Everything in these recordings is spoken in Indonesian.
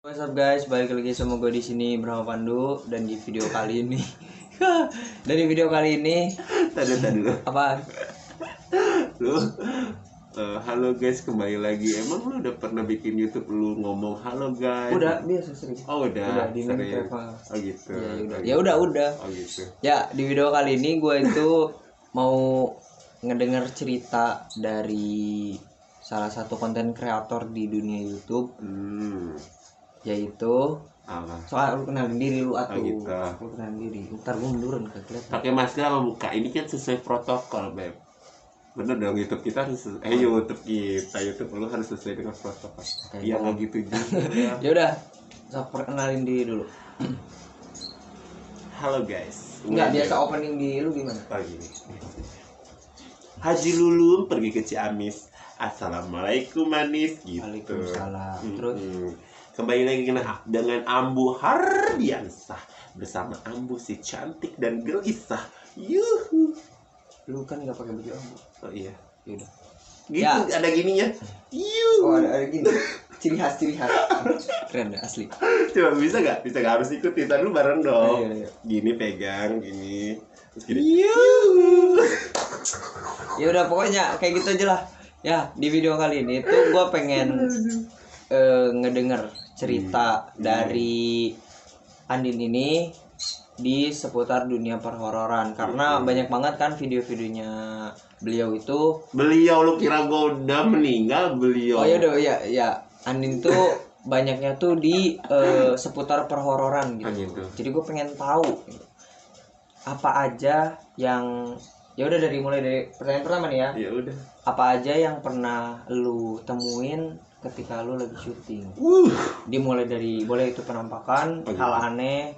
What's up guys, balik lagi sama gue di sini Brahma Pandu dan di video kali ini dari video kali ini Tadi dulu. apa? Lu halo guys, kembali lagi. Emang lu udah pernah bikin YouTube lu ngomong halo guys? Udah biasa sering. Oh udah di sering. Travel. Oh gitu. Ya udah. Oh gitu. Ya di video kali ini gue itu mau ngedenger cerita dari salah satu konten kreator di dunia YouTube. Yaitu Apa? soal lu kenalin diri lu atau gitu. lu kenalin diri. Ntar gue mundurin ke kelihatan. Pakai masker sama muka. Ini kan sesuai protokol, Beb. Bener dong, YouTube kita harus YouTube lu harus sesuai dengan protokol. Iya nggak gitu juga. Ya udah, so, perkenalin diri dulu. Halo guys. Enggak, biasa opening di lu gimana? Oh gini. Haji Lulum pergi ke Ciamis. Assalamualaikum manis gitu. Waalaikumsalam. Terus kembali lagi dengan Ambu Hardiansah bersama Ambu si cantik dan gelisah. Yuhu. lu kan nggak pakai baju ambu. Oh iya. Yaudah. Gitu Ya. ada gininya. Yuhu. Oh ada gini. Ciri khas. Keren deh, asli. Coba bisa nggak harus ikutin. Tadi lu bareng dong. Iya. Gini pegang gini. Terus gini. Yuhu. Ya udah pokoknya kayak gitu aja lah. Ya di video kali ini tuh gue pengen ngedenger cerita dari Andin ini di seputar dunia perhororan karena banyak banget kan video-videonya beliau itu. Beliau lu kira gua udah meninggal beliau. Oh ya udah ya Andin tuh banyaknya tuh di seputar perhororan gitu. Gitu. Jadi gue pengen tahu gitu, apa aja yang mulai dari pertanyaan pertama nih ya. Ya udah. Apa aja yang pernah lu temuin ketika lu lagi syuting? Dimulai dari boleh itu penampakan, hal aneh,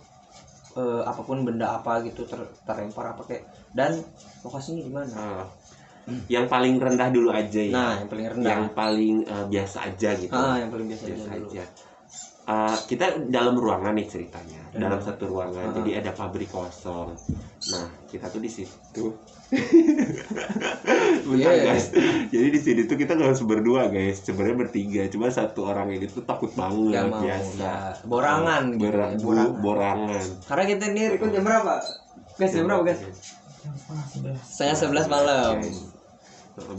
apapun benda apa gitu terlempar apa kayak, dan lokasinya di mana? Yang paling rendah dulu aja ya. Nah, yang paling rendah. Yang paling biasa aja gitu. Yang paling biasa dulu. aja. Kita dalam ruangan nih ceritanya. Dalam satu ruangan. Jadi ada pabrik kosong. Nah, kita tuh di situ. Bentar guys. Jadi di sini tuh kita nggak harus berdua guys. Sebenarnya bertiga. Cuma satu orang ini tuh takut banget biasa. Ya, borangan gitu. Borangan. Karena kita ini record jam berapa? Guys, jam berapa guys? Saya 11 malam.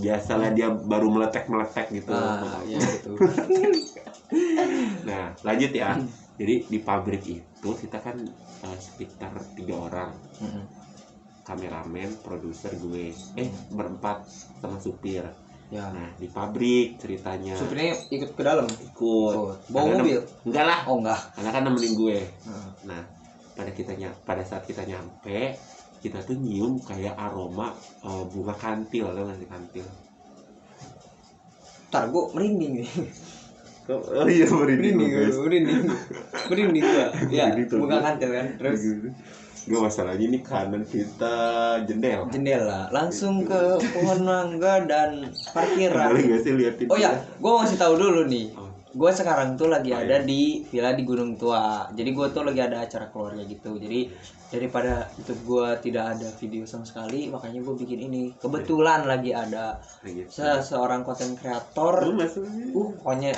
Biasalah dia baru meletek gitu. Ya gitu. Nah lanjut ya. Jadi di pabrik itu kita kan sekitar 3 orang. Kameramen, produser, gue berempat sama supir. Ya. Nah di pabrik ceritanya. Supirnya ikut ke dalam? Ikut. Bawa mobil? Enggak lah. Oh enggak. Karena kan nemenin gue. Nah pada saat kita nyampe, kita tuh nyium kayak aroma bunga kantil. Lo ngasih kantil? Ntar gue merinding nih. Oh iya merinding guys. Merinding gua. Ya, bunga kantil kan. Terus gak masalahnya ini kanan kita jendela. Langsung ke pohon mangga dan parkiran. Boleh gak sih liatin? Oh ya, gua masih tahu dulu nih. Gue sekarang tuh lagi ada di villa di Gunung Tua. Jadi gue tuh lagi ada acara keluarga gitu. Jadi daripada YouTube gue tidak ada video sama sekali, makanya gue bikin ini. Kebetulan lagi ada seorang konten kreator. Pokoknya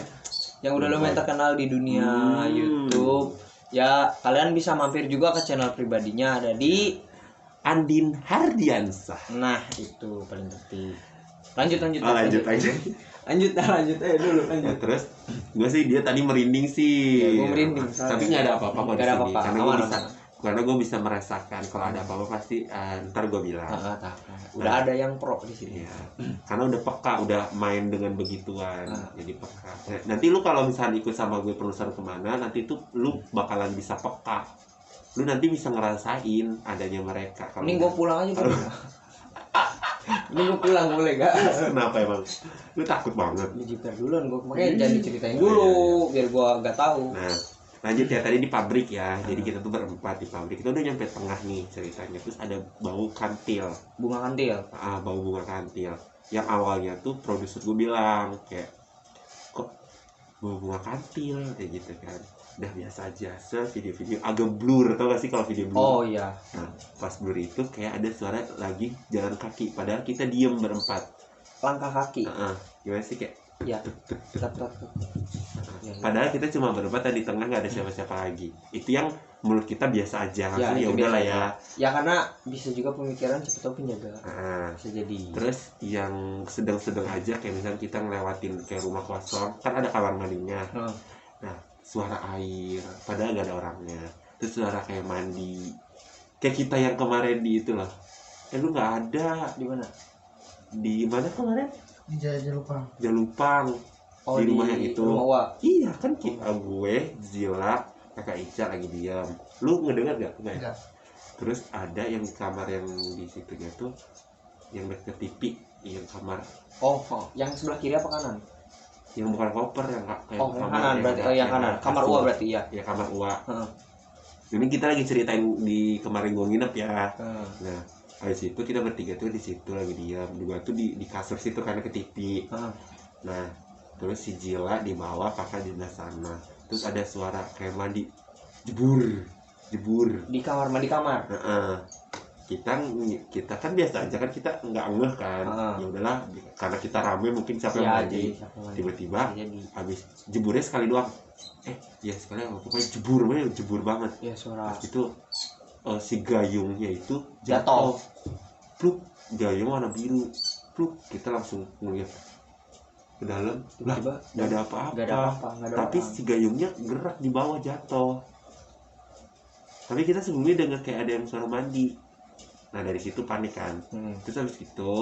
yang udah lumayan terkenal di dunia YouTube. Ya kalian bisa mampir juga ke channel pribadinya, ada di Andin Hardiansah. Nah itu paling penting. Lanjut. Lanjut. Dulu. Ya, terus gue sih dia tadi merinding sih. Ya, gue merinding. Tapi nggak ada apa-apa di sini. Karena gue bisa merasakan kalau ada apa-apa pasti ntar gue bilang. Udah ada yang pro di sini. Ya, karena udah peka, udah main dengan begituan, jadi peka. Nanti lu kalau misalnya ikut sama gue perusahaan kemana, nanti tuh lu bakalan bisa peka. Lu nanti bisa ngerasain adanya mereka. Ini gue pulang aja dulu. Ini gue pulang boleh gak? Kenapa emang? Lu takut banget? Dijiper duluan gue, makanya jangan diceritain dulu biar gue gak tahu. Nah lanjut ya, tadi di pabrik ya. Jadi kita tuh berempat di pabrik. Kita udah nyampe tengah nih ceritanya. Terus ada bau kantil. Bunga kantil? Bau bunga kantil. Yang awalnya tuh produser gue bilang kayak, kok bau bunga kantil kayak gitu kan. Udah biasa aja, video-video agak blur, tau gak sih kalau video blur? Oh iya. Nah pas blur itu kayak ada suara lagi jalan kaki, padahal kita diem berempat. Langkah kaki? Gimana sih kayak Ya. Tetap. Ya. Padahal kita cuma berempat dan di tengah nggak ada siapa-siapa lagi. Itu yang menurut kita biasa aja. Langsung ya udahlah ya. Ya karena bisa juga pemikiran siapa tahu penjaga. Bisa jadi. Terus yang sedang-sedang aja kayak misalnya kita ngelewatin kayak rumah kosong, kan ada kamar mandinya. Nah, suara air, padahal nggak ada orangnya. Terus suara kayak mandi. Kayak kita yang kemarin di itu loh. Lu nggak ada. Di mana? Di mana kemarin? Di Jalupang. Jalupang. Oh, di rumah yang itu. Rumah Iya kan kita gue, Zila, kakak Ica lagi diam. Lu ngedengar gak? Enggak. Terus ada yang di kamar yang di situnya tuh yang deket TV, yang kamar. Oh, yang sebelah kiri apa kanan? Yang bukan koper yang kayak yang kamar kanan berarti yang kanan. Kamar kasur. Uwa berarti ya. Ya kamar Uwa. Ini kita lagi ceritain di kemarin gue nginep ya. Nah, habis itu kita bertiga tuh di situ lagi diam. Dua tuh di kasur situ karena ke TV. Nah, terus si Jila di bawah, kakak di sana. Terus ada suara kayak mandi, jebur Di kamar mandi kamar. Kita kan biasa aja kan, kita nggak ngeh kan. Ya udahlah, karena kita rame mungkin siapa yang mandi. Tiba-tiba habis jeburnya sekali doang. Ya sekali pokoknya jebur banget. Ya suara. Terus itu si gayungnya itu Jatuh. Pluk, gayung warna biru. Pluk, kita langsung ngeliat ke dalam, tiba-tiba nggak ada apa-apa. Tapi orang. si gayungnya gerak di bawah, jatuh. Tapi kita sebelumnya dengar kayak ada yang suara mandi. Nah dari situ panik kan. Terus habis itu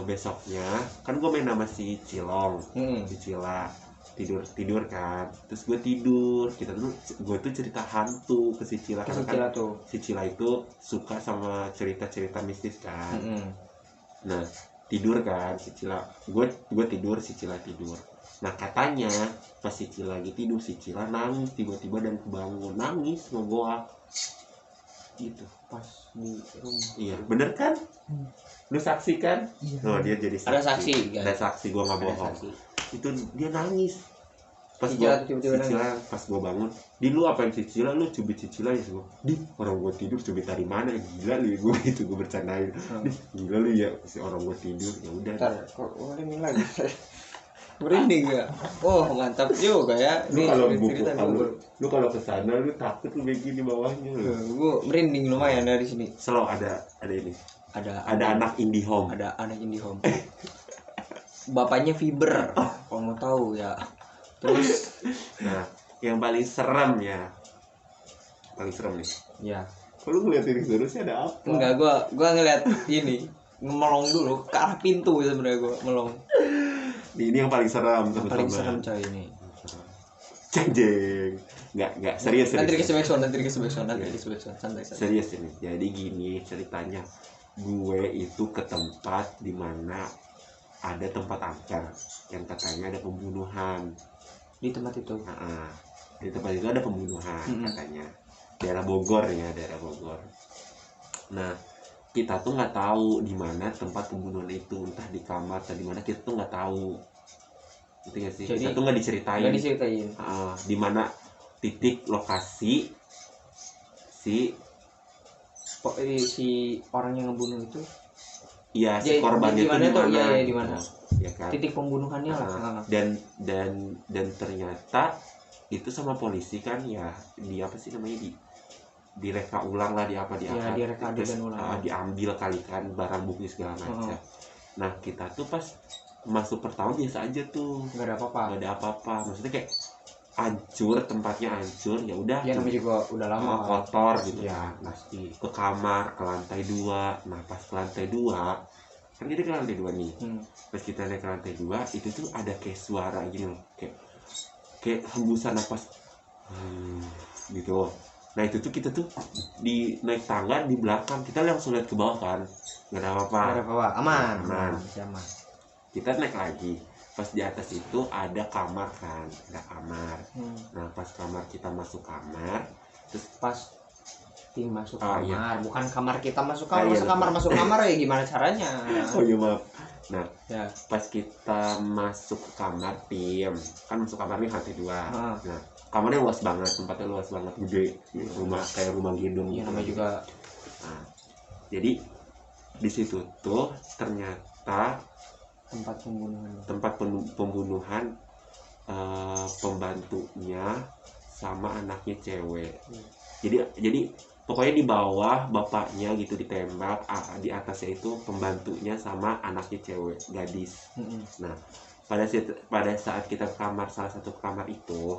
besoknya kan gue main sama si Cilong, si Cila tidur kan. Terus gue tidur, gue tuh cerita hantu ke si Cila karena kan si Cila itu suka sama cerita-cerita mistis kan. Nah tidur kan si Cila, gue tidur, si Cila tidur. Nah katanya pas si Cila lagi tidur, si Cila nangis tiba-tiba dan kebangun, nangis ngegoak gitu pas di rumah. Iya bener kan? Lu saksi kan? Iya. Oh dia jadi saksi. Ada saksi kan? Ada saksi, gue nggak bohong. Itu dia nangis pas Si gua, Cila tiba-tiba si Cila pas gue bangun, di lu apa yang si Cila, lu cubit si Cila ya semua. Di orang gue tidur cubit dari mana, gila lu ya, gue itu gue bercandain. Gila lu ya, si orang gue tidur. Ya udah. Ntar kok ini lagi. Merinding ya. Oh mantap juga ya. Lu kalau buku lu kalau kesana lu takut lu begini di bawahnya lu. Gue merinding lumayan dari sini. Selalu ada ini. Ada anak IndiHome. Ada anak IndiHome. Bapaknya Fiber. Kalau mau tahu ya. Terus nah, yang paling serem ya. Paling serem nih. Ya. Kalau ngeliatin terus ada apa? Enggak, gua ngeliat ini melong dulu ke arah pintu sebenarnya gua melong. Ini yang paling serem. Yang paling serem coy ini. Jeng. Enggak, serius. Nanti dikasih backsound, santai. Serius ini. Jadi gini ceritanya. Gue itu ke tempat dimana ada tempat angker yang katanya ada pembunuhan. Di tempat itu. Di tempat itu ada pembunuhan katanya. Daerah Bogor. Nah, kita tuh nggak tahu di mana tempat pembunuhan itu, entah di kamar atau di mana, kita tuh nggak tahu. Itu nggak sih? Jadi, kita tuh nggak diceritain. Di mana titik lokasi si orang yang ngebunuh itu. Iya, si korbannya itu di mana? Ya kan? Titik pembunuhannya lah. Dan ternyata itu sama polisi kan ya, di apa sih namanya, direka ulang lah, direka ulang. Diambil kali kan barang bukti segala macam. Nah kita tuh pas masuk pertama biasa aja tuh, nggak ada apa-apa. Maksudnya kayak tempatnya hancur, ya udah. Ya namanya juga udah lama kotor gitu ya, kan. Pasti ke kamar, ke lantai 2. Nah pas ke lantai 2 kan kita ke lantai 2 nih. Pas kita naik ke lantai 2 itu tuh ada kayak suara gini loh, kayak hembusan napas gitu. Nah itu tuh kita tuh di naik tangga di belakang, kita langsung lihat ke bawah kan, nggak ada apa-apa, aman. Kita naik lagi, pas di atas itu ada kamar kan, ada kamar. Nah pas kita masuk kamar, terus pas tim masuk kamar, bukan kamar kita masuk kamar, masuk kamar ya gimana caranya? Oh iya maaf. Nah ya. Pas kita masuk ke kamar tim, kan masuk kamar nih lantai 2. Nah kamarnya luas banget, tempatnya luas banget, gede, kayak rumah gendong. Iya namanya juga. Nah, jadi di situ tuh ternyata pembunuhan pembantunya sama anaknya cewek. Jadi pokoknya di bawah bapaknya gitu ditembak, di atasnya itu pembantunya sama anaknya cewek, gadis. Nah, pada saat kita ke kamar, salah satu kamar itu,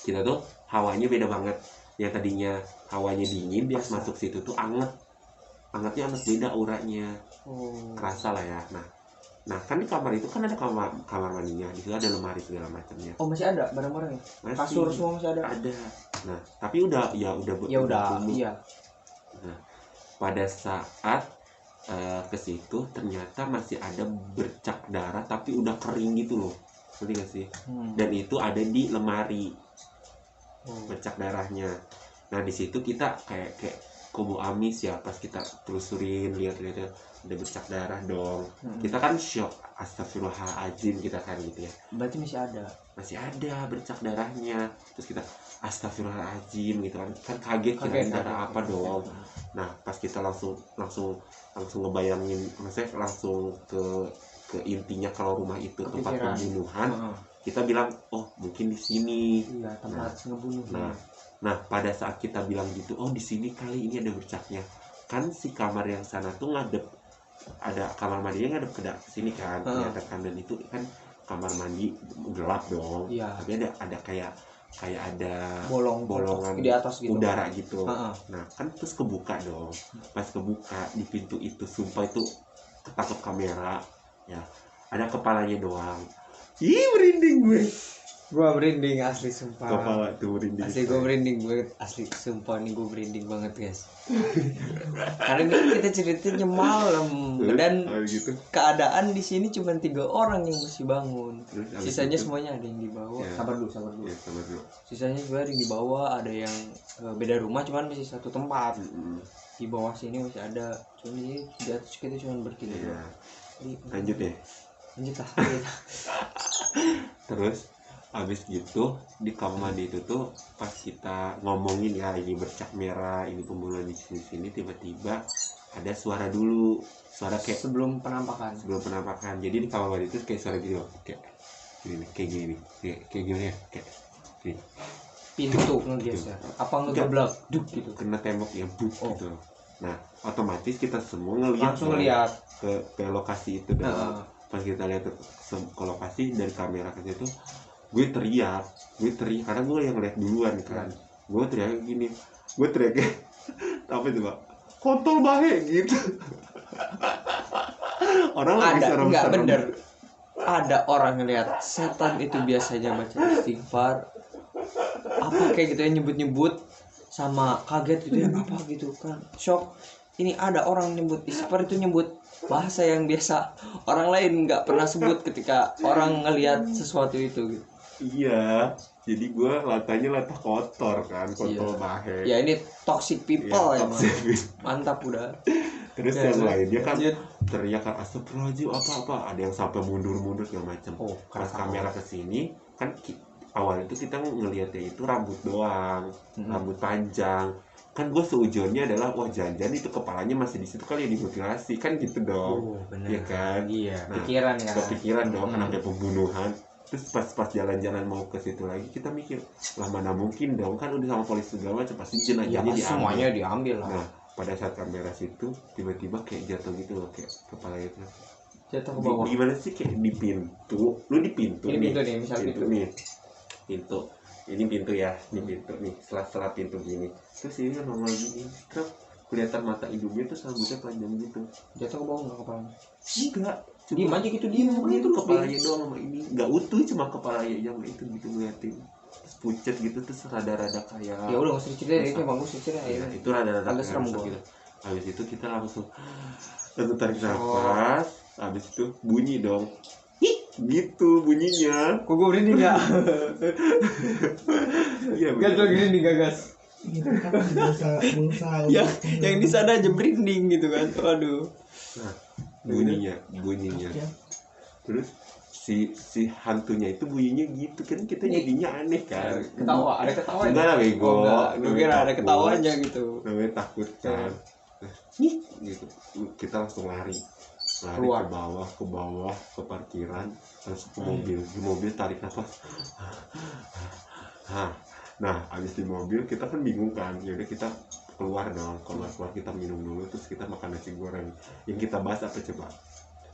kita tuh hawanya beda banget. Yang tadinya hawanya dingin, pas masuk situ tuh angetnya beda auranya. Kerasa lah ya. Nah kan di kamar itu kan ada kamar mandinya, di situ ada lemari segala macamnya. Oh, masih ada barang-barangnya? Kasur semua masih ada? Ada. Nah, tapi udah udah iya. Nah, pada saat ke situ ternyata masih ada bercak darah tapi udah kering gitu loh. Ngerti gak sih? Dan itu ada di lemari. Bercak darahnya. Nah, di situ kita kayak kubu amis ya, pas kita telusurin lihat ada bercak darah dong. Kita kan shock, astagfirullahaladzim kita kan gitu ya. Berarti masih ada bercak darahnya. Terus kita astagfirullahaladzim gitu kan kaget kirain darah apa dong. Nah, pas kita langsung ngebayangin, maksudnya langsung ke intinya kalau rumah itu tempat pembunuhan. Kita bilang, oh mungkin di sini. Iya, tempat ngebunuh. Nah, pada saat kita bilang gitu, oh di sini kali ini ada bercaknya. Kan si kamar yang sana tuh ngadep, ada kamar mandinya ngadep ke sini kan, ternyata kan, dan itu kan kamar mandi gelap dong. Iya. Tapi ada kayak ada bolongan di atas gitu, udara gitu. Nah, kan terus kebuka dong. Pas kebuka di pintu itu, sumpah itu ketangkep kamera ya. Ada kepalanya doang. Ih, merinding gue. Gua merinding asli sumpah. Kepala tuh merinding. Asli gue merinding banget, asli sumpah nih gue merinding banget guys. Karena ini kita ceritanya malam dan gitu. Keadaan di sini cuma 3 orang yang masih bangun. Sisanya gitu. Semuanya ada yang di bawah. Ya. Sabar dulu. Ya, sabar dulu. Sisanya juga ada yang di bawah, ada yang beda rumah cuman masih satu tempat. Di bawah sini masih ada, cuma di atas kita cuma bertiga. Ya. Lanjut lah. Terus habis gitu di kamar mandi itu tuh pas kita ngomongin ya ini bercak merah, ini pembunuhan di sini, tiba-tiba ada suara dulu, suara kayak sebelum penampakan. Jadi di kamar mandi itu kayak suara gitu, kayak gini ya, kayak gini. Pintu ngegeser, apa ngegeblak, duk gitu. Kena tembok ya, buk gitu. Nah, otomatis kita semua langsung ngeliat ke lokasi itu. Pas kita lihat ke lokasi dari kamera ke situ, gue teriak karena gue yang lihat duluan kan. Gue teriak apa itu Pak? Kontol bahe gitu. Orang lagi serem-serem. Enggak bener. Ada orang ngeliat setan itu biasanya baca istighfar. Apa kayak gitu ya, nyebut-nyebut sama kaget gitu ya, apa gitu kan. Shock. Ini ada orang nyebut istighfar itu nyebut bahasa yang biasa orang lain nggak pernah sebut ketika orang ngelihat sesuatu itu gitu. Iya, jadi gue latanya latah kotor kan, kotor bahe. Ya ini toxic people ya, mantap udah. Terus yang lainnya kan teriak kan astagfirullahaladzim apa, ada yang sampai mundur segala macam. Pas kamera kesini kan awal itu kita ngelihatnya itu rambut doang, rambut panjang. Kan gue seujonnya adalah wah jangan itu kepalanya masih di situ kali ya, dimutilasi kan gitu dong. Iya kan? Iya. Nah, Kepikiran dong kan ada pembunuhan. Terus pas jalan-jalan mau ke situ lagi kita mikir lah mana mungkin dong, kan udah sama polisi segala macam pasti jenazahnya diambil. Semuanya diambil lah. Nah pada saat kamera situ tiba-tiba kayak jatuh gitu loh, kayak kepala itu jatuh ke bawah. Gimana sih, kayak di pintu, lu di pintu ini pintu nih, misal pintu nih, ini pintu ya, ini pintu nih, setelah pintu gini, terus ini normal gini, terus kelihatan mata hidungnya tuh rambutnya panjang gitu. Jatuh ke bawah nggak kepalanya? Enggak, diem aja gitu, diem itu kepalanya doang sama ini, nggak utuh, cuma kepalanya aja sama itu gitu ngeliatin. Terus pucet gitu, terus rada-rada kayak. Ya udah nggak usah diceritain, itu bagus diceritain. Ya, itu rada-rada agak serem gitu. Habis itu kita langsung tarik nafas, habis itu bunyi dong. Gitu bunyinya. Kok gue merinding ya? Iya. Gak tuh gini nih gagas. Yang di sana aja merinding gitu kan. Waduh. Nah, bunyinya. Terus si hantunya itu bunyinya gitu kan, kita jadinya aneh kan. Ada ketawa. Enggak lah bego. Gue kira ada ketawanya gitu. Namanya takut kan. Gitu. Kita langsung lari. lari Keluar. ke bawah ke parkiran, terus ke mobil. Di mobil tarik nafas. Nah habis di mobil kita kan bingung kan, ya udah kita keluar dong, keluar kita minum dulu, terus kita makan nasi goreng. Yang kita bahas apa coba?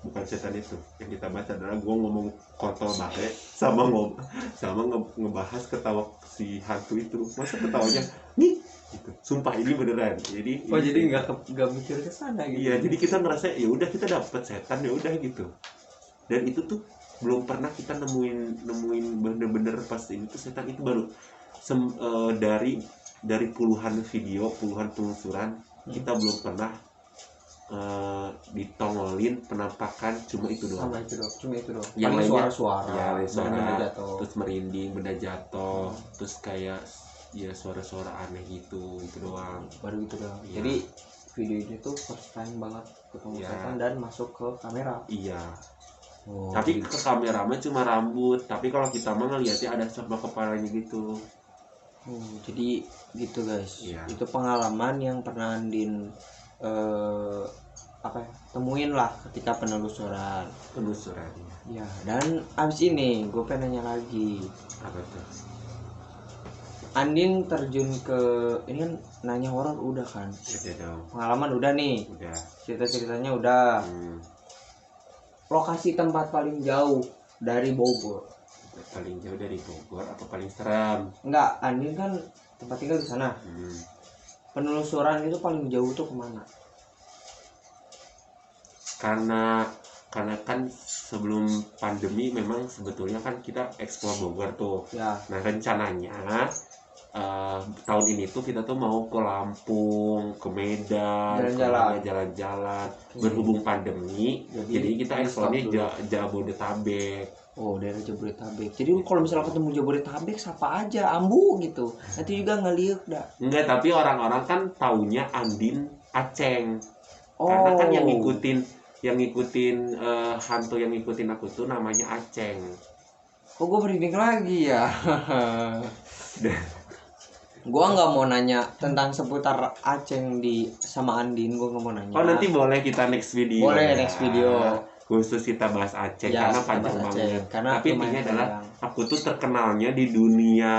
Bukan setan itu, yang kita bahas adalah gue ngomong kontol banget sama ngebahas ketawa si hantu itu. Masa ketawanya nih gitu. Sumpah ini beneran. Jadi jadi nggak mikir ke sana gitu. iya, jadi kita ngerasa ya udah kita dapet setan ya udah gitu. Dan itu tuh belum pernah kita nemuin bener-bener pas ini tuh setan itu baru dari puluhan video, puluhan penelusuran, kita belum pernah ditongolin penampakan cuma itu doang. Sama itu doang, cuma itu doang. Yang Paling lainnya suara-suara, ya benda-benda jatuh. terus merinding, benda jatuh, terus kayak ya suara-suara aneh gitu, itu doang. Baru itu doang. Iya. Jadi video ini tuh first time banget ketemu Iya. setan dan masuk ke kamera. Iya. Oh, Tapi jadi- ke kamera mah cuma rambut, tapi kalau kita mah ngeliatnya ada sama kepalanya gitu. jadi gitu guys. Iya. Itu pengalaman yang pernah Andin temuin lah ketika penelusuran. Penelusurannya Ya, dan abis ini gue pengen nanya lagi. apa tuh? Andin terjun ke ini kan nanya horor udah kan? Udah dong. Pengalaman udah nih. Udah. Cerita-ceritanya udah. Lokasi tempat paling jauh dari Bogor. Paling jauh dari Bogor apa paling seram? Enggak, Andin kan tempat tinggal di sana. Penelusuran itu paling jauh tuh kemana? Karena kan sebelum pandemi memang sebetulnya kan kita eksplor Bogor tuh. Ya, Nah rencananya tahun ini tuh kita tuh mau ke Lampung, ke Medan, Jalan-jalan. jalan-jalan. Berhubung pandemi, jadi kita eksplornya Jabodetabek. oh daerah Jabodetabek. Jadi kalau misalnya ketemu Jabodetabek siapa aja ambu gitu. Nanti juga ngeliuk dah. Enggak, tapi orang-orang kan taunya Andin Aceng. Karena kan yang ngikutin hantu yang ngikutin aku tuh namanya Aceng. Kok gue merinding lagi ya? Gua nggak mau nanya tentang seputar Aceng sama Andin, gua nggak mau nanya. Oh nanti boleh kita next video. Boleh ya. next video. Khusus kita bahas Aceng Ya, karena kita panjang bahas banget. Aceng, karena Tapi intinya lumayan adalah panjang. aku tuh terkenalnya di dunia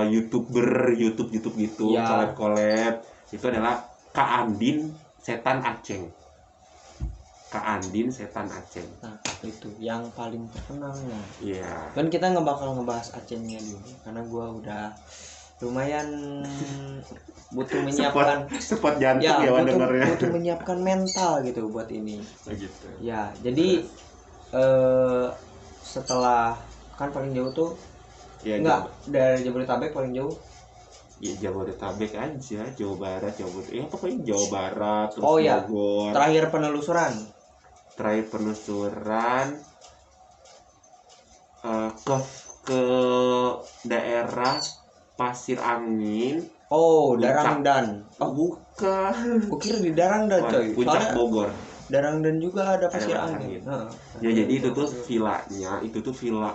YouTuber YouTube gitu, Ya. collab itu adalah Kak Andin Setan Aceng. Kak Andin Setan Aceng. Nah itu yang paling terkenalnya. Iya. Dan kita nggak bakal ngebahas Acengnya dulu, karena gua udah lumayan butuh menyiapkan Spot jantung ya ya butuh, dengarnya. butuh menyiapkan mental gitu buat ini. Gitu. Ya jadi setelah kan paling jauh tuh Ya, enggak dari Jabodetabek paling jauh. Ya Jabodetabek aja, Jawa Barat, ya pokoknya Jawa Barat, terus Oh, ya. Bogor. Terakhir penelusuran Terakhir penelusuran ke daerah Pasir Angin. oh Puncak. Darangdan. Oh Bukan. gua kira di Darangdan coy. Puncak Soalnya Bogor. Darangdan juga ada pasir Pasir angin. Angin. Heeh. Ya jadi itu tuh villanya, itu tuh villa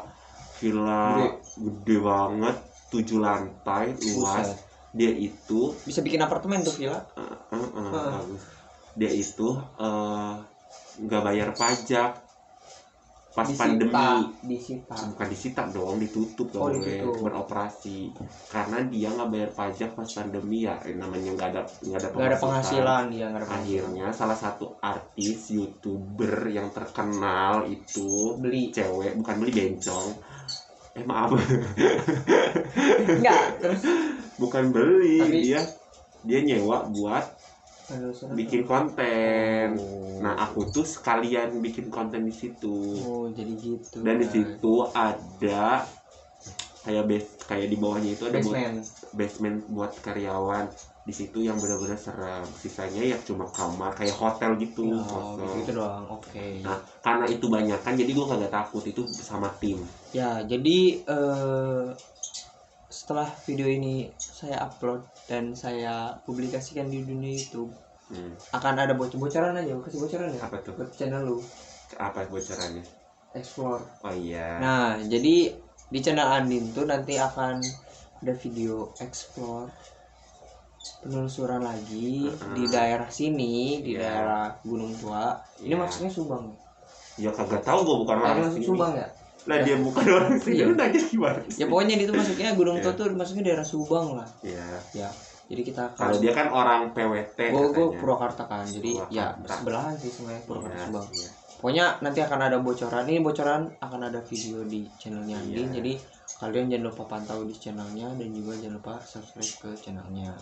gede banget, 7 lantai luas. Buset. Dia itu Bisa bikin apartemen tuh villa. bagus. Dia itu nggak bayar pajak pas pandemi. Disita. Bukan disita dong, ditutup Oh, boleh ditutup. beroperasi karena dia nggak bayar pajak pas pandemi ya, namanya nggak ada Nggak ada penghasilan dia, nggak ada penghasilan. Akhirnya salah satu artis YouTuber yang terkenal itu Beli. cewek, bukan beli, bencong. Maaf. Enggak, terus Bukan beli, Tapi- dia nyewa buat penelusuran. bikin konten. Oh. Nah, aku tuh sekalian bikin konten di situ. Oh, jadi gitu. Dan di guys. situ ada kayak di bawahnya itu ada basement buat karyawan. Di situ yang benar-benar seram. Sisanya ya cuma kamar kayak hotel gitu. Oh, kosong. gitu doang. Oke. Nah, karena itu banyak kan, jadi gue kagak takut, itu sama tim. Ya, jadi setelah video ini saya upload dan saya publikasikan di dunia YouTube, akan ada bocoran aja, kasih bocoran ya. Apa tuh? Buat channel lu, Apa bocorannya? Explore. Oh iya. Nah, jadi di channel Andin tuh nanti akan ada video explore penelusuran lagi di daerah sini, di Iya. daerah Gunung Tua. Ini Iya. maksudnya Subang. Ya kagak tahu gue bukan Ini orang masuk sini. Subang ya? Lah dia bukan orang sini, Iya. lu nanya gimana sih? Ya pokoknya itu masuknya Gunung Tua Iya. tuh masuknya daerah Subang lah. Iya. Ya. Jadi kita Kalau dia kan orang PWT gue katanya. Purwakarta kan. Jadi ya Purwakarta. sebelahan sih sebenarnya Purwakarta Iya, Subang. iya. Pokoknya nanti akan ada bocoran. Ini bocoran akan ada video di channelnya Andin. Iya. Jadi kalian jangan lupa pantau di channelnya dan juga jangan lupa subscribe ke channelnya.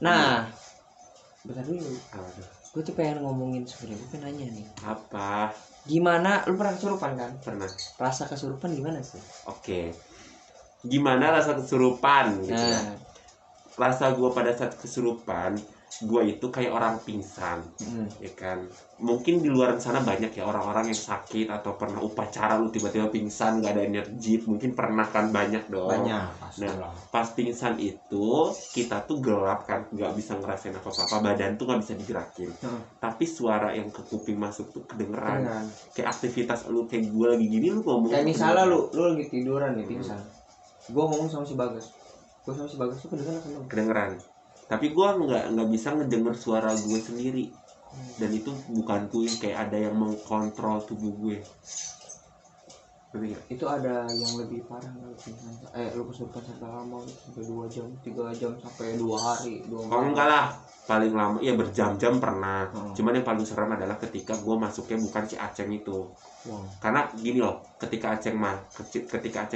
Nah, bentar dulu. Aduh, Gue tuh pengen ngomongin sebenarnya. Gue pengen nanya nih. apa? Gimana? Lu pernah kesurupan kan? Pernah. Rasa kesurupan gimana sih? Oke. Gimana rasa kesurupan gitu ya? Nah, Rasa gue pada saat kesurupan, gue itu kayak orang pingsan, ya kan? Mungkin di luar sana banyak ya orang-orang yang sakit atau pernah upacara lu tiba-tiba pingsan, gak ada energi, mungkin pernah kan, banyak dong. banyak pasti Nah, lah. pas pingsan itu kita tuh gelap kan, nggak bisa ngerasain apa-apa, badan tuh nggak bisa digerakin. Tapi suara yang ke kuping masuk tuh kedengeran. Beneran. Kayak aktivitas lu, kayak gue lagi gini, lu ngomong. Kayak tuh misalnya kedengeran. lu lagi tiduran nih pingsan. Gue ngomong sama si Bagas. Gue sama si Bagas tuh kedengeran kan? Kedengeran. Tapi gue nggak bisa ngedenger suara gue sendiri. Dan itu bukan gue, kayak ada yang mengkontrol tubuh gue. Ngerti nggak? Itu ada yang lebih parah nggak pingsan? Lu kesurupan sampai lama sampai 2 jam, 3 jam sampai 2 hari, 2 Oh enggak lah, paling lama ya berjam-jam pernah. Hmm. Cuman yang paling serem adalah ketika gue masuknya bukan si Aceng itu. Wow. Karena gini loh, ketika Aceng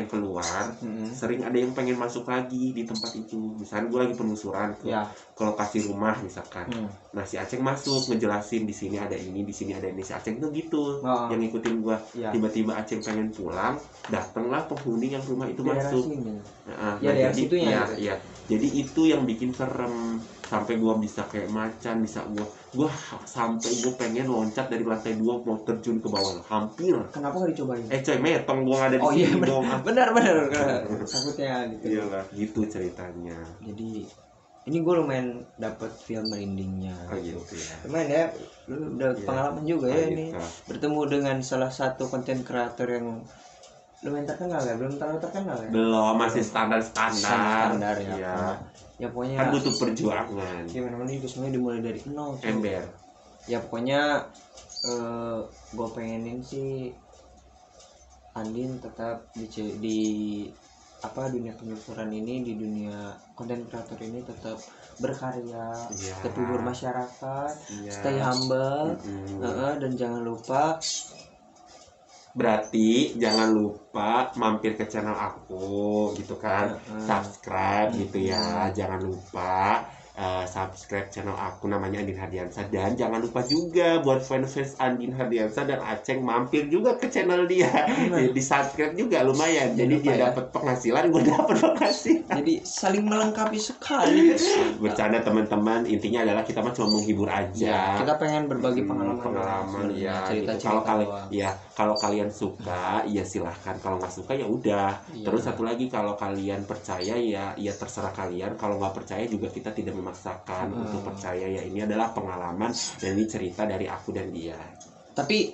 keluar, sering ada yang pengen masuk lagi di tempat itu. Misalnya gue lagi penelusuran ke Ya. lokasi rumah misalkan. Nah si Aceng masuk ngejelasin di sini ada ini, di sini ada ini. Si Aceng tuh gitu, Oh. yang ngikutin gue. Ya. Tiba-tiba Aceng pengen pulang, datanglah penghuni yang rumah itu Daerah masuk. sini. Nah, Ya, daerah jadi, situnya ya, gitu. ya. Jadi itu yang bikin serem. Sampai gua bisa kayak macan, bisa gua sampai gua pengen loncat dari lantai 2 mau terjun ke bawah. Hampir. Kenapa nggak dicobain? Coy, metong gua ada di Oh iya sini dong. benar. Takutnya gitu. Iyalah, gitu ceritanya. Jadi ini gue lumayan dapet film merindingnya. Oh gitu ya. Lumayan ya, lu udah Iya. pengalaman juga Oh, ya gitu. ini. Bertemu dengan salah satu konten kreator yang lumayan terkenal ya, belum terlalu terkenal ya. Belum, masih standar. Standar ya. Iya. Ya pokoknya Kan butuh perjuangan. gimana nih itu semuanya dimulai dari nol. cuy. Ember. Ya pokoknya gue pengenin sih Andin tetap di apa dunia penelusuran ini, di dunia konten kreator ini tetap berkarya, Iya. terhibur masyarakat, Iya. stay humble, Mm-mm. dan jangan lupa Berarti jangan lupa mampir ke channel aku gitu kan, subscribe gitu ya, jangan lupa subscribe channel aku namanya Andin Hardiansyah, dan jangan lupa juga buat fans Andin Hardiansyah dan Aceng mampir juga ke channel dia, di subscribe juga lumayan, jadi lupa dia ya. dapat penghasilan, gue dapat penghasilan. jadi saling melengkapi sekali. Bercanda teman-teman, intinya adalah kita mah cuma menghibur aja. Ya, kita pengen berbagi pengalaman Pengalaman ya, cerita-cerita gitu. Kalau kalian doang. ya, kalau kalian suka ya silahkan, kalau nggak suka ya udah. Iya. Terus satu lagi, kalau kalian percaya ya terserah kalian, kalau nggak percaya juga kita tidak memaksakan untuk percaya, ya ini adalah pengalaman dan ini cerita dari aku dan dia. Tapi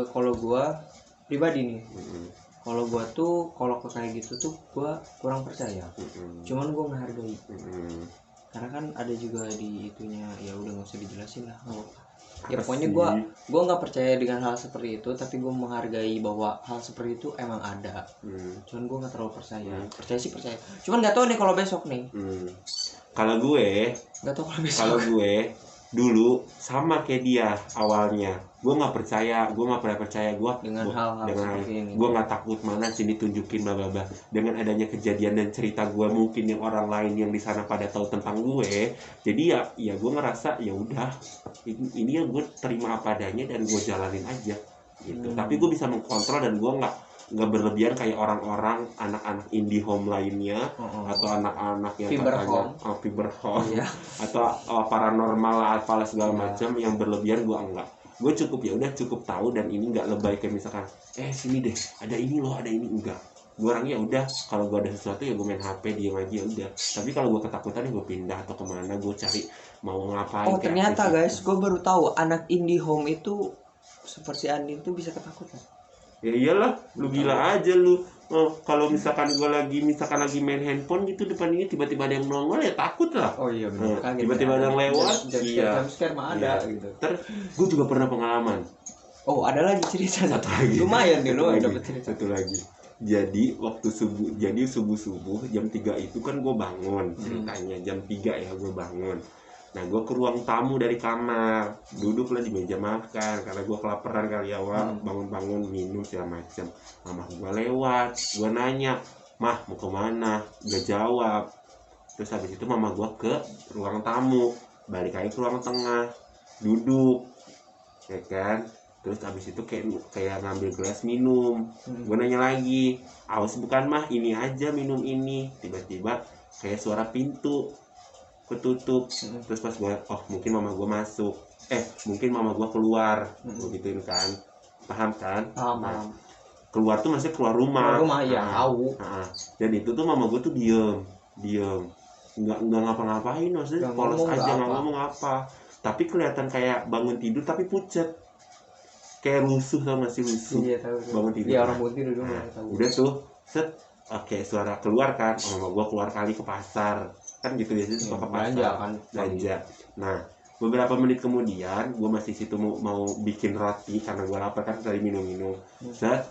kalau gua pribadi nih, Mm-mm. kalau gua tuh kalau ke kayak gitu tuh gua kurang percaya. Mm-mm. Cuman gua menghargai. Mm-mm. Karena kan ada juga di itunya, ya udah nggak usah dijelasin lah. Ya Apa pokoknya sih? gua nggak percaya dengan hal seperti itu, tapi gua menghargai bahwa hal seperti itu emang ada. Cuman gua nggak terlalu percaya. Percaya sih percaya. Cuman nggak tahu nih kalau besok nih. Kalau gue Nggak tahu kalau besok. Kalau gue dulu sama kayak dia awalnya, gue nggak pernah percaya gue Dengan hal-hal seperti ini. gue nggak takut, mana sih ditunjukin bla bla bla. Dengan adanya kejadian dan cerita gue, mungkin yang orang lain yang di sana pada tahu tentang gue, jadi ya gue ngerasa ya udah, ini ya gue terima apa adanya dan gue jalanin aja gitu. Tapi gue bisa mengkontrol dan gue nggak berlebihan kayak orang-orang anak-anak indie home lainnya, atau anak-anak yang Fiber katanya home. fiber home, Iya. atau paranormal lah, apalah segala Iya. macam yang berlebihan. Gue enggak, gue cukup tahu, dan ini nggak lebay kayak misalkan sini deh ada ini loh, ada ini, enggak. Gue orangnya udah, kalau gue ada sesuatu ya gue main HP diem aja udah. Tapi kalau gue ketakutan ya gue pindah atau kemana, gue cari mau ngapain. Oh kayak ternyata aktivitas. guys, gue baru tahu anak indie home itu seperti Andin tuh bisa ketakutan. Ya iyalah, lu gila aja lu. Kalau misalkan gue lagi main handphone gitu depan ini tiba-tiba ada yang nongol ya takut lah. Oh iya benar. Tiba-tiba ada yang lewat, iya. Jumpscare mah ada gitu. Terus gue juga pernah pengalaman. Oh ada lagi cerita Satu lagi. lumayan nih lu Satu dapet lagi. cerita. Satu lagi. Jadi waktu subuh jam 3 itu kan gue bangun ceritanya jam 3 ya gue bangun. Nah gue ke ruang tamu dari kamar, duduklah di meja makan karena gue kelaparan kali ya, bangun-bangun minum segala macam. Mama gue lewat, gue nanya, "Mah mau kemana?" Gak jawab. Terus habis itu mama gue ke ruang tamu, balik lagi ke ruang tengah, duduk, ya kan. Terus habis itu kayak ngambil gelas minum. Gue nanya lagi, "Aus bukan mah, ini aja minum ini." Tiba-tiba kayak suara pintu ketutup. Terus pas gue, mungkin mama gue masuk. Mungkin mama gue keluar. Gue gituin kan. Paham kan? Paham. Keluar tuh maksudnya keluar rumah. Ya tahu. Dan itu tuh mama gue tuh diem. Nggak ngapa-ngapain, maksudnya polos aja, nggak ngomong apa. Tapi kelihatan kayak bangun tidur tapi pucet. Kayak rusuh, tau gak sih rusuh? Iya tahu. Bangun tidur. Iya orang bangun tidur dulu tahu. Udah tuh, set, suara keluar kan. Mama gua keluar kali ke pasar. Kan gitu biasanya suka ke pasar. Belanja. Nah, beberapa menit kemudian gua masih situ mau bikin roti karena gua lapar kan dari minum-minum. Set,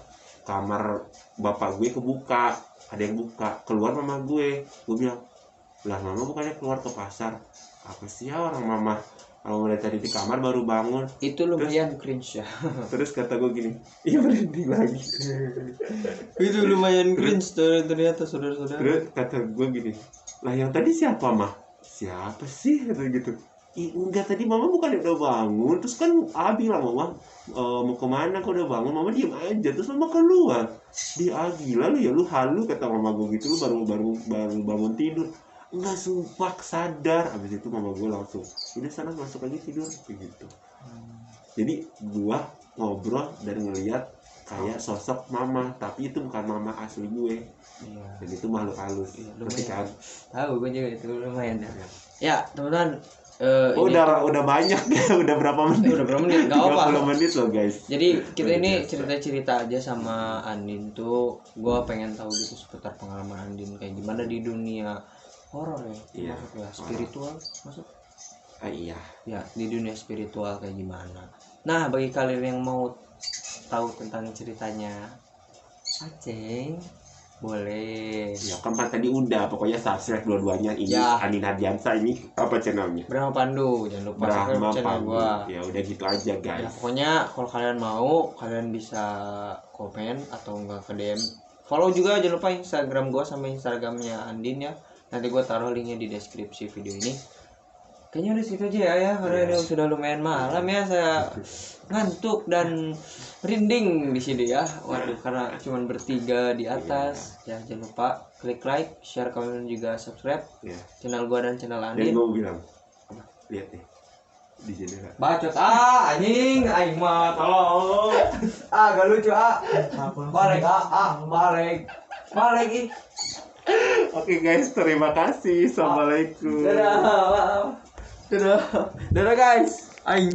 kamar bapak gue kebuka. Ada yang buka. Keluar mama gue. Gue bilang, "Lah mama bukannya keluar ke pasar?" "Apa sih ya orang mama udah tadi di kamar baru bangun." Itu lumayan cringe ya. Terus kata gue gini, "Iya berhenti lagi." Itu lumayan cringe ternyata saudara-saudara. Terus kata gue gini, "Lah yang tadi siapa mah?" "Siapa sih?" Kata gitu. Enggak, tadi mama bukan udah bangun. Terus kan bilang, "Mama mau kemana, kok udah bangun?" Mama diem aja. Terus mama keluar. "Dia gila lu ya, lu halu," kata mama gue gitu. "Lu baru bangun tidur." "Enggak, sumpah sadar." Habis itu mama gue langsung, "Udah sana masuk aja tidur," begitu. Jadi gua ngobrol dan ngeliat kayak sosok mama, tapi itu bukan mama asli gue. Iya. Dan itu makhluk halus. Ngerti kan? Tahu gue juga itu lumayan ya. Ya teman-teman. Udah banyak ya, udah berapa menit? Udah berapa menit? Gak apa. 30 menit loh guys. Jadi kita ini cerita-cerita aja sama Andin tuh. Gue pengen tahu gitu seputar pengalaman Andin kayak gimana di dunia horor ya. Iya. Ya spiritual masuk. Iya. Ya di dunia spiritual kayak gimana. Nah bagi kalian yang mau tahu tentang ceritanya Aceng, boleh. Ya kan tadi udah, pokoknya subscribe dua-duanya ini ya. Andin Hardiansa ini apa channelnya? Brahma Pandu, jangan lupa Brahma channel Pandu. gua. Ya udah gitu aja guys. Ya, pokoknya kalau kalian mau, kalian bisa komen atau enggak ke DM. Follow juga jangan lupa Instagram gua sama Instagramnya Andin ya. Nanti gua taruh linknya di deskripsi video ini. Kayaknya udah segitu aja ya, karena ini sudah lumayan malam ya, saya ngantuk dan merinding di sini ya. Waduh, karena cuma bertiga di atas. Ya jangan lupa klik like, share, komen, juga subscribe channel gua dan channel Andin. Dan gua bilang, lihat nih di jendela. Bacot anjing, aing mah tolong. Gak lucu Balik balik ih. Oke guys, terima kasih. Assalamualaikum. Dadah guys. Aing